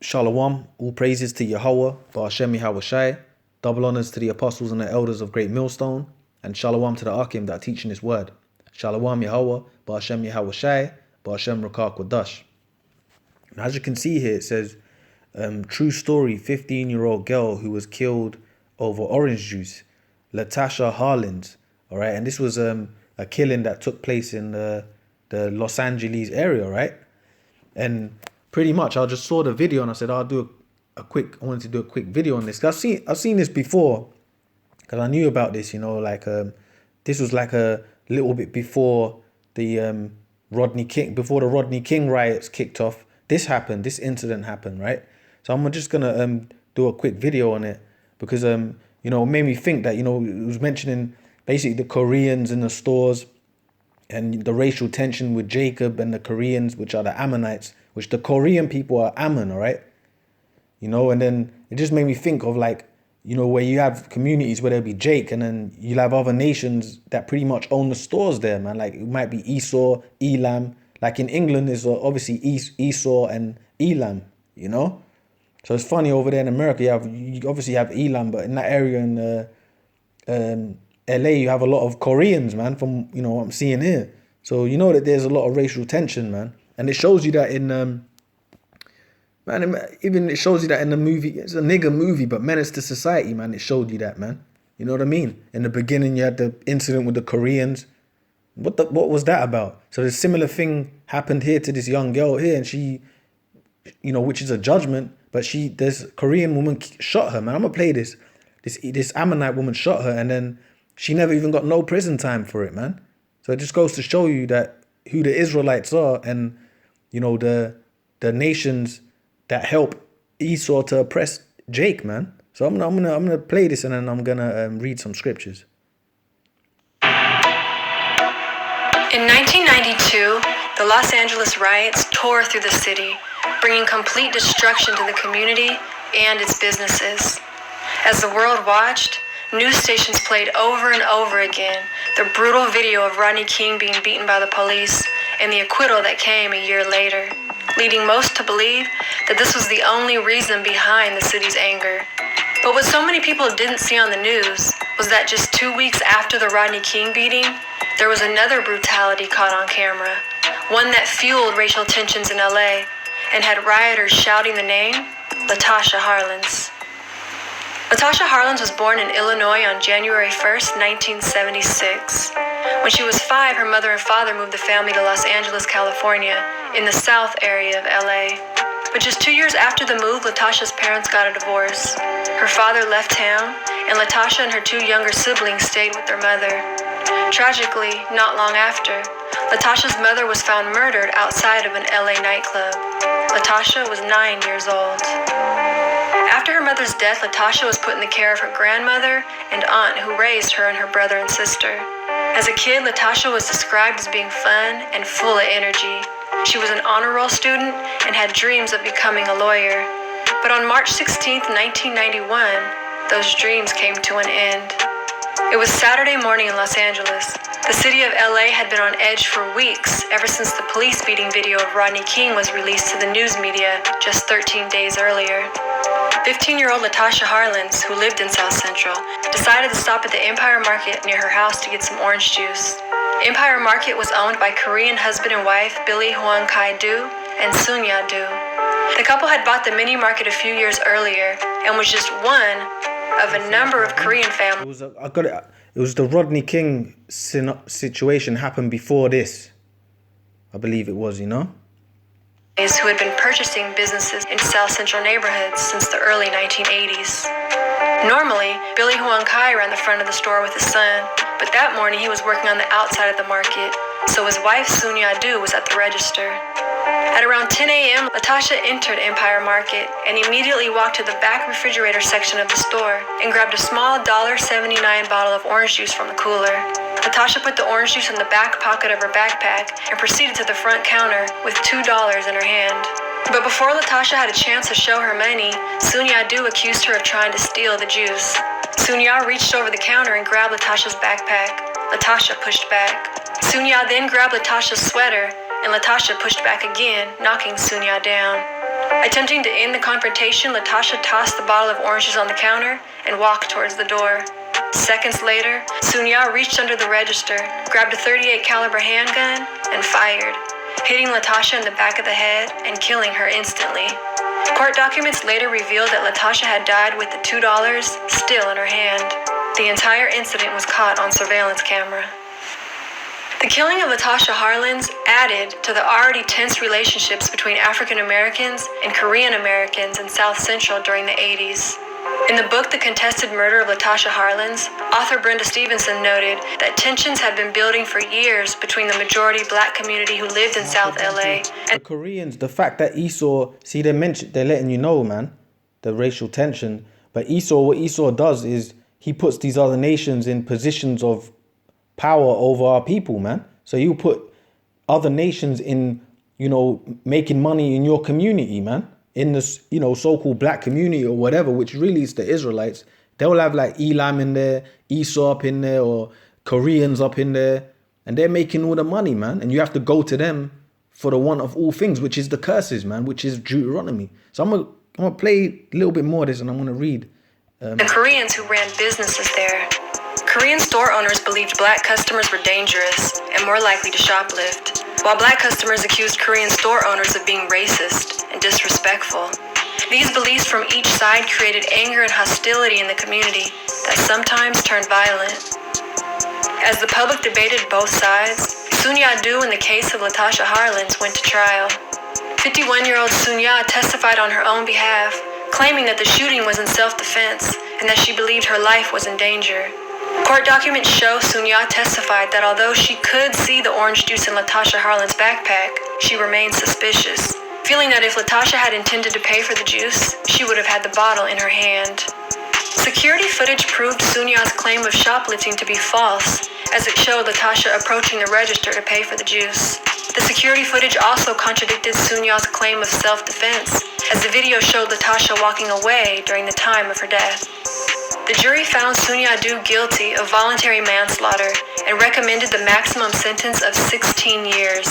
Shalom, all praises to Yahweh, Ba'ashem Yahweh Shai, double honors to the apostles and the elders of Great Millstone, and shalom to the Akim that are teaching his word. Shalom Yahweh, Ba'ashem Yahweh Shai, Ba'ashem Rakah Kodash. And as you can see here, it says, true story, 15-year-old girl who was killed over orange juice, Latasha Harlins. All right, and this was a killing that took place in the Los Angeles area, right? And pretty much, I just saw the video and I said, I wanted to do a quick video on this. I've seen this before because I knew about this, this was like a little bit before the Rodney King riots kicked off. This incident happened, right? So I'm just gonna do a quick video on it because it made me think that, it was mentioning basically the Koreans in the stores and the racial tension with Jacob and the Koreans, which are the Ammonites, which the Korean people are Ammon, all right? And then it just made me think of where you have communities where there'll be Jake and then you'll have other nations that pretty much own the stores there, man. Like it might be Esau, Elam. Like in England, there's obviously Esau and Elam, So it's funny over there in America, you obviously have Elam, but in that area in LA, you have a lot of Koreans, man, from, what I'm seeing here. So that there's a lot of racial tension, man. And it shows you that in, it shows you that in the movie. It's a nigger movie, but Menace to Society, man, it showed you that, man. You know what I mean? In the beginning, you had the incident with the Koreans. What was that about? So the similar thing happened here to this young girl here, and she, which is a judgment, but this Korean woman shot her, man. I'm gonna play this. This Ammonite woman shot her, and then she never even got no prison time for it, man. So it just goes to show you that who the Israelites are, and the nations that help Esau to oppress Jake, man. So I'm gonna play this, and then I'm gonna read some scriptures. In 1992, the Los Angeles riots tore through the city, bringing complete destruction to the community and its businesses. As the world watched, news stations played over and over again the brutal video of Rodney King being beaten by the police and the acquittal that came a year later, leading most to believe that this was the only reason behind the city's anger. But what so many people didn't see on the news was that just 2 weeks after the Rodney King beating, there was another brutality caught on camera, one that fueled racial tensions in LA and had rioters shouting the name Latasha Harlins. Latasha Harlins was born in Illinois on January 1st, 1976. When she was 5, her mother and father moved the family to Los Angeles, California, in the south area of LA. But just 2 years after the move, Latasha's parents got a divorce. Her father left town, and Latasha and her 2 younger siblings stayed with their mother. Tragically, not long after, Latasha's mother was found murdered outside of an LA nightclub. Latasha was 9 years old. After her mother's death, Latasha was put in the care of her grandmother and aunt who raised her and her brother and sister. As a kid, Latasha was described as being fun and full of energy. She was an honor roll student and had dreams of becoming a lawyer. But on March 16, 1991, those dreams came to an end. It was Saturday morning in Los Angeles. The city of LA had been on edge for weeks ever since the police beating video of Rodney King was released to the news media just 13 days earlier. 15-year-old Latasha Harlins, who lived in South Central, decided to stop at the Empire Market near her house to get some orange juice. Empire Market was owned by Korean husband and wife Billy Hwang Kai-do and Sunya Do. The couple had bought the mini market a few years earlier and was just one of a number of Korean families. It was the Rodney King situation happened before this. I believe it was, Who had been purchasing businesses in South Central neighborhoods since the early 1980s. Normally, Billy Hwang Kai ran the front of the store with his son, but that morning he was working on the outside of the market, so his wife Sunya Do was at the register. At around 10 a.m., Latasha entered Empire Market and immediately walked to the back refrigerator section of the store and grabbed a small $1.79 bottle of orange juice from the cooler. Latasha put the orange juice in the back pocket of her backpack and proceeded to the front counter with $2 in her hand. But before Latasha had a chance to show her money, Sunya Do accused her of trying to steal the juice. Sunya reached over the counter and grabbed Latasha's backpack. Latasha pushed back. Sunya then grabbed Latasha's sweater and Latasha pushed back again, knocking Sunya down. Attempting to end the confrontation, Latasha tossed the bottle of oranges on the counter and walked towards the door. Seconds later, Sunya reached under the register, grabbed a .38 caliber handgun, and fired, hitting Latasha in the back of the head and killing her instantly. Court documents later revealed that Latasha had died with the $2 still in her hand. The entire incident was caught on surveillance camera. The killing of Latasha Harlins added to the already tense relationships between African Americans and Korean Americans in South Central during the 80s. In the book The Contested Murder of Latasha Harlins, author Brenda Stevenson noted that tensions had been building for years between the majority black community who lived in South LA The Koreans, the fact that Esau, see, they're letting you know, man, the racial tension. But what Esau does is he puts these other nations in positions of power over our people, man. So you put other nations in, making money in your community, man. In this, so-called black community or whatever, which really is the Israelites. They'll have like Elam in there, Esau up in there, or Koreans up in there. And they're making all the money, man. And you have to go to them for the one of all things, which is the curses, man, which is Deuteronomy. So I'm gonna play a little bit more of this and I'm gonna read. The Koreans who ran businesses there. Korean store owners believed black customers were dangerous and more likely to shoplift, while black customers accused Korean store owners of being racist and disrespectful. These beliefs from each side created anger and hostility in the community that sometimes turned violent. As the public debated both sides, Sunya Do in the case of Latasha Harlins went to trial. 51-year-old Sunya testified on her own behalf, claiming that the shooting was in self-defense and that she believed her life was in danger. Court documents show Sunya testified that although she could see the orange juice in Latasha Harlins' backpack, she remained suspicious, feeling that if Latasha had intended to pay for the juice, she would have had the bottle in her hand. Security footage proved Sunya's claim of shoplifting to be false, as it showed Latasha approaching the register to pay for the juice. The security footage also contradicted Sunya's claim of self-defense, as the video showed Latasha walking away during the time of her death. The jury found Sunya Do guilty of voluntary manslaughter and recommended the maximum sentence of 16 years.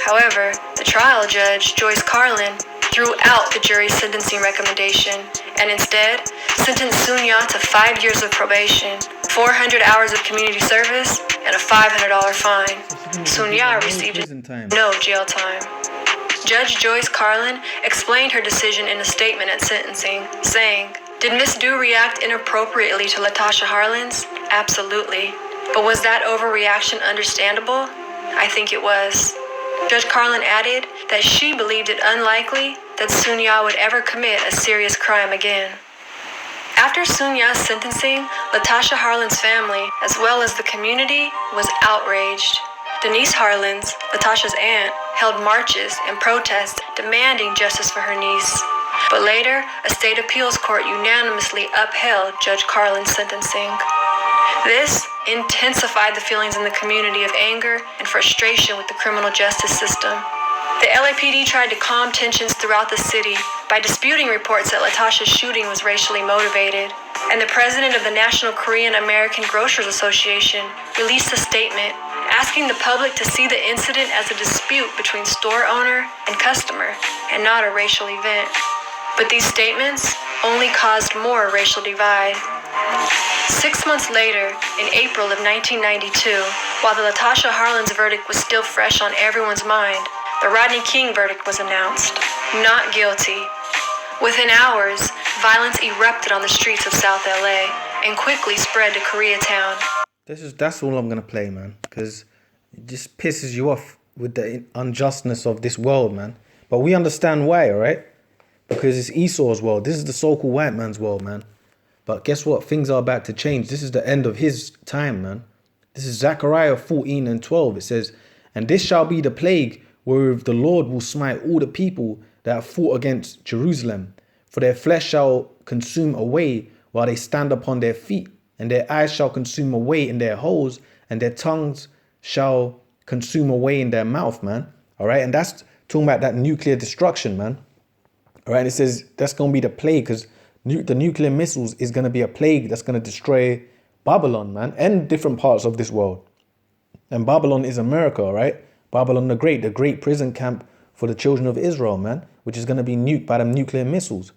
However, the trial judge, Joyce Carlin, threw out the jury's sentencing recommendation and instead sentenced Sunya to 5 years of probation, 400 hours of community service, and a $500 fine. Sunya received no jail time. Judge Joyce Carlin explained her decision in a statement at sentencing, saying, "Did Miss Do react inappropriately to Latasha Harlins? Absolutely. But was that overreaction understandable? I think it was." Judge Carlin added that she believed it unlikely that Sunya would ever commit a serious crime again. After Sunya's sentencing, Latasha Harlins' family, as well as the community, was outraged. Denise Harlins, Latasha's aunt, held marches and protests demanding justice for her niece. But later, a state appeals court unanimously upheld Judge Carlin's sentencing. This intensified the feelings in the community of anger and frustration with the criminal justice system. The LAPD tried to calm tensions throughout the city by disputing reports that Latasha's shooting was racially motivated, and the president of the National Korean American Grocers Association released a statement asking the public to see the incident as a dispute between store owner and customer and not a racial event. But these statements only caused more racial divide. 6 months later, in April of 1992, while the Latasha Harlins verdict was still fresh on everyone's mind, the Rodney King verdict was announced. Not guilty. Within hours, violence erupted on the streets of South LA and quickly spread to Koreatown. That's all I'm gonna play, man, because it just pisses you off with the unjustness of this world, man. But we understand why, alright? Because it's Esau's world. This is the so-called white man's world, man. But guess what? Things are about to change. This is the end of his time, man. This is Zechariah 14:12. It says, "And this shall be the plague wherewith the Lord will smite all the people that have fought against Jerusalem. For their flesh shall consume away while they stand upon their feet, and their eyes shall consume away in their holes, and their tongues shall consume away in their mouth," man. All right. And that's talking about that nuclear destruction, man. All right. It says that's going to be the plague, because the nuclear missiles is going to be a plague that's going to destroy Babylon, man, and different parts of this world. And Babylon is America, all right? Babylon the great prison camp for the children of Israel, man, which is going to be nuked by them nuclear missiles.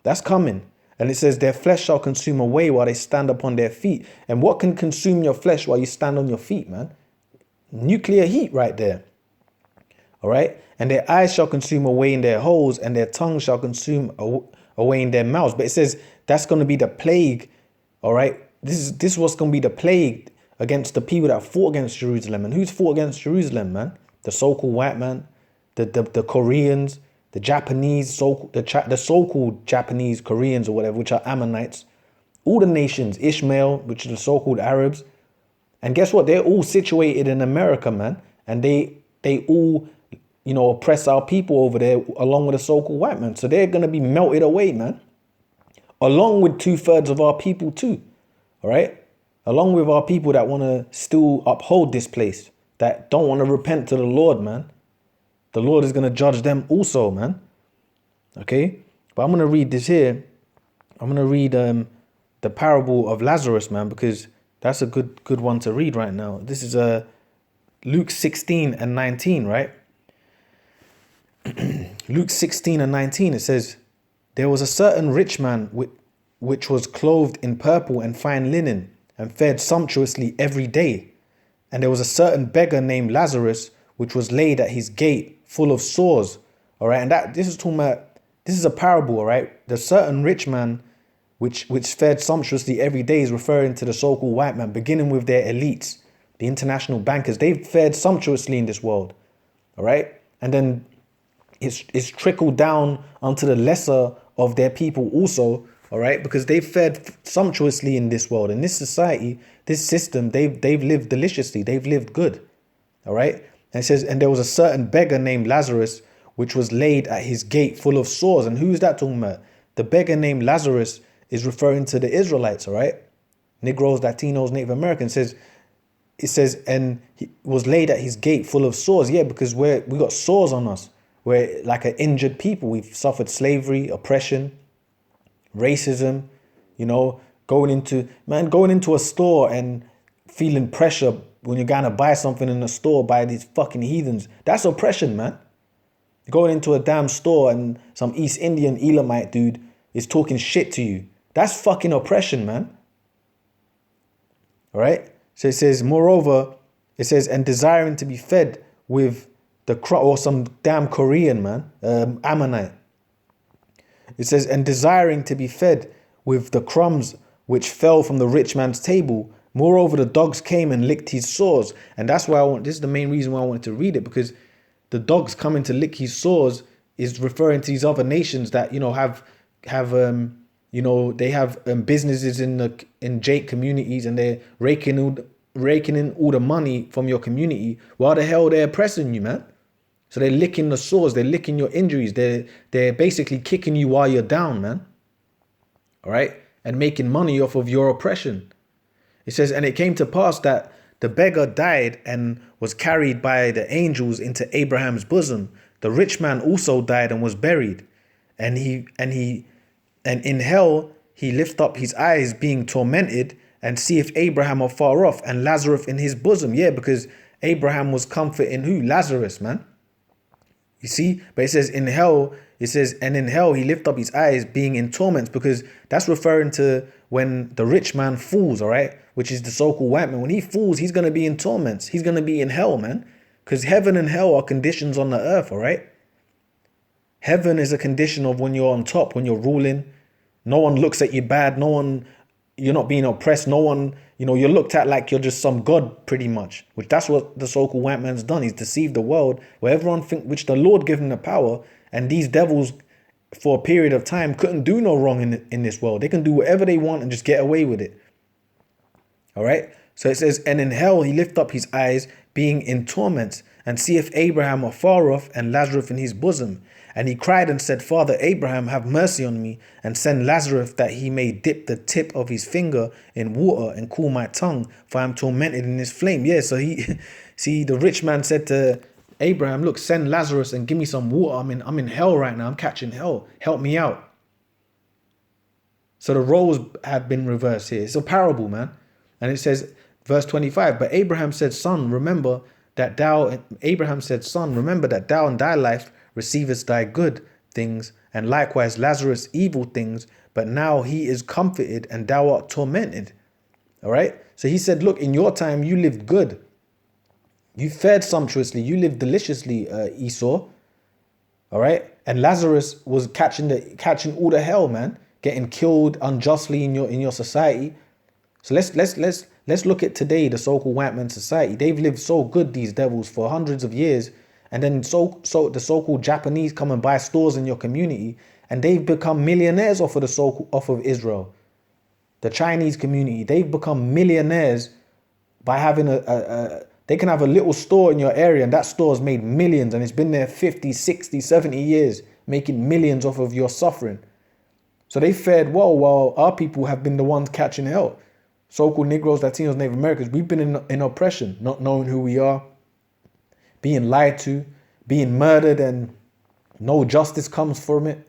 That's coming. And it says their flesh shall consume away while they stand upon their feet. And what can consume your flesh while you stand on your feet, man? Nuclear heat right there. All right. And their eyes shall consume away in their holes, and their tongue shall consume away in their mouths. But it says that's going to be the plague. All right. This is what's going to be the plague against the people that fought against Jerusalem. And who's fought against Jerusalem, man? The so-called white man, the Koreans, the Japanese, the so-called Japanese, Koreans or whatever, which are Ammonites. All the nations, Ishmael, which are the so-called Arabs. And guess what? They're all situated in America, man. And they all, oppress our people over there along with the so-called white man. So they're going to be melted away, man. Along with 2/3 of our people too. All right? Along with our people that want to still uphold this place. That don't want to repent to the Lord, man. The Lord is going to judge them also, man. Okay? But I'm going to read this here. I'm going to read the parable of Lazarus, man, because that's a good one to read right now. This is Luke 16 and 19, right? Luke 16 and 19, it says, there was a certain rich man which was clothed in purple and fine linen and fed sumptuously every day. And there was a certain beggar named Lazarus, which was laid at his gate full of sores. All right. And this is a parable. All right. The certain rich man which fed sumptuously every day is referring to the so-called white man, beginning with their elites, the international bankers. They've fared sumptuously in this world. All right. And then it's trickled down onto the lesser of their people also. All right. Because they've fared sumptuously in this world, in this society, this system. They've lived deliciously. They've lived good. All right. And it says, and there was a certain beggar named Lazarus, which was laid at his gate full of sores. And who's that talking about? The beggar named Lazarus is referring to the Israelites, all right? Negroes, Latinos, Native Americans. It says, and he was laid at his gate full of sores. Yeah, because we got sores on us. We're like an injured people. We've suffered slavery, oppression, racism, going into a store and feeling pressure when you're going to buy something in the store by these fucking heathens. That's oppression, man. Going into a damn store and some East Indian Elamite dude is talking shit to you. That's fucking oppression, man. All right. So it says, moreover, it says, and desiring to be fed with the crop, or some damn Korean, man, Ammonite. It says, and desiring to be fed with the crumbs which fell from the rich man's table. Moreover, the dogs came and licked his sores. And that's why this is the main reason why I wanted to read it, because the dogs coming to lick his sores is referring to these other nations that, they have businesses in Jake communities, and they're raking in all the money from your community. Why the hell they're oppressing you, man? So they're licking the sores, they're licking your injuries, they're basically kicking you while you're down, man. All right, and making money off of your oppression. It says, and it came to pass that the beggar died and was carried by the angels into Abraham's bosom. The rich man also died and was buried, and in hell he lift up his eyes, being tormented, and seeth Abraham afar off, and Lazarus in his bosom. Yeah, because Abraham was comforting who? Lazarus, man. You see? But it says in hell, and in hell he lift up his eyes, being in torments, because that's referring to when the rich man falls, all right? Which is the so-called white man. When he falls, he's going to be in torments. He's going to be in hell, man. Because heaven and hell are conditions on the earth, all right? Heaven is a condition of when you're on top, when you're ruling. No one looks at you bad. You're not being oppressed. No one, you're looked at like you're just some god, pretty much. Which that's what the so-called white man's done. He's deceived the world, where everyone which the Lord gave him the power, and these devils, for a period of time, couldn't do no wrong in this world. They can do whatever they want and just get away with it. All right. So it says, and in hell he lift up his eyes, being in torments, and seeth Abraham afar off, and Lazarus in his bosom. And he cried and said, Father Abraham, have mercy on me, and send Lazarus that he may dip the tip of his finger in water and cool my tongue, for I am tormented in this flame. Yeah, so the rich man said to Abraham, look, send Lazarus and give me some water. I'm in hell right now. I'm catching hell. Help me out. So the roles have been reversed here. It's a parable, man. And it says, verse 25, but Abraham said, Son, remember that thou, Abraham said, son, remember that thou in thy life receivest thy good things, and likewise Lazarus evil things, but now he is comforted and thou art tormented. All right. So he said, look, in your time, you lived good. You fared sumptuously. You lived deliciously, Esau. All right. And Lazarus was catching all the hell, man, getting killed unjustly in your society. So let's look at today, the so-called white man society. They've lived so good, these devils, for hundreds of years. And then the so-called Japanese come and buy stores in your community, and they've become millionaires off of Israel. The Chinese community, they've become millionaires by having they can have a little store in your area, and that store's made millions, and it's been there 50, 60, 70 years, making millions off of your suffering. So they fared well, while our people have been the ones catching hell. So-called Negroes, Latinos, Native Americans, we've been in oppression, not knowing who we are, being lied to, being murdered, and no justice comes from it.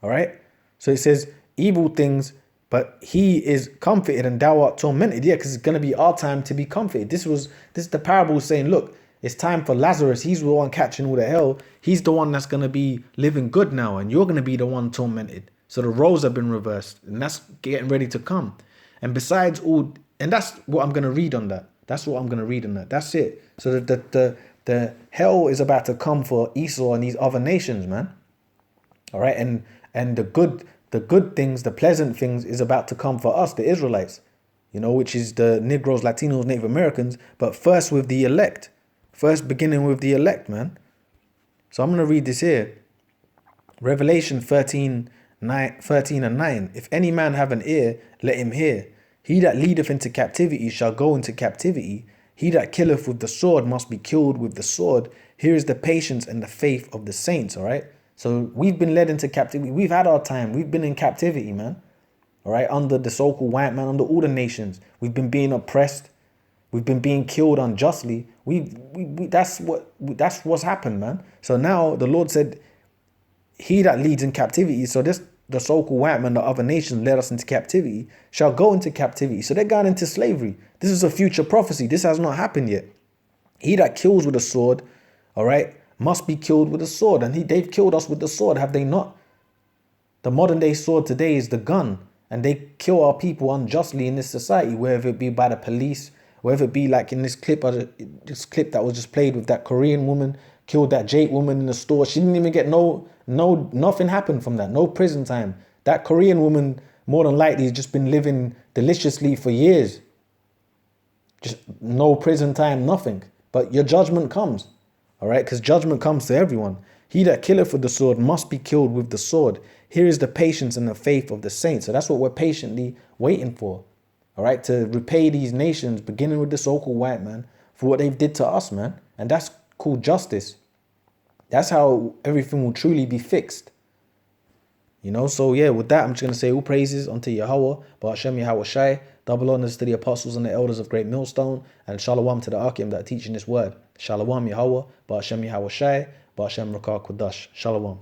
All right. So it says evil things, but he is comforted and thou art tormented. Yeah, because it's going to be our time to be comforted. This is the parable saying, look, it's time for Lazarus. He's the one catching all the hell. He's the one that's going to be living good now, and you're going to be the one tormented. So the roles have been reversed, and that's getting ready to come. And besides all, and that's what I'm going to read on that. That's what I'm going to read on that. That's it. So the hell is about to come for Esau and these other nations, man. All right. And the good things, the pleasant things is about to come for us, the Israelites, which is the Negroes, Latinos, Native Americans, but first with the elect, first beginning with the elect, man. So I'm going to read this here. Revelation 13 and 9. If any man have an ear, let him hear. He that leadeth into captivity shall go into captivity. He that killeth with the sword must be killed with the sword. Here is the patience and the faith of the saints. All right. So we've been led into captivity. We've had our time. We've been in captivity, man. All right. Under the so-called white man, under all the nations. We've been being oppressed. We've been being killed unjustly. That's what's happened, man. So now the Lord said, he that leads in captivity. So the so-called white man, the other nations led us into captivity, shall go into captivity. So they're going into slavery. This is a future prophecy. This has not happened yet. He that kills with a sword, all right, must be killed with a sword. And they've killed us with the sword, have they not? The modern day sword today is the gun. And they kill our people unjustly in this society, whether it be by the police, whether it be like in this clip that was just played with that Korean woman, killed that Jake woman in the store. She didn't even get nothing happened from that. No prison time. That Korean woman, more than likely, has just been living deliciously for years. Just no prison time, nothing. But your judgment comes. All right, because judgment comes to everyone. He that killeth with the sword must be killed with the sword. Here is the patience and the faith of the saints. So that's what we're patiently waiting for. All right, to repay these nations, beginning with the so-called white man, for what they've did to us, man. And that's called justice. That's how everything will truly be fixed. So yeah, with that, I'm just going to say all praises unto Yahweh, Ba'ashem Yahweh Shai, double honors to the apostles and the elders of Great Millstone, and shalom to the Akim that are teaching this word. Shalom Yahweh, Ba'ashem Yahweh Shai, Ba'ashem Rakah Kodash. Shalom.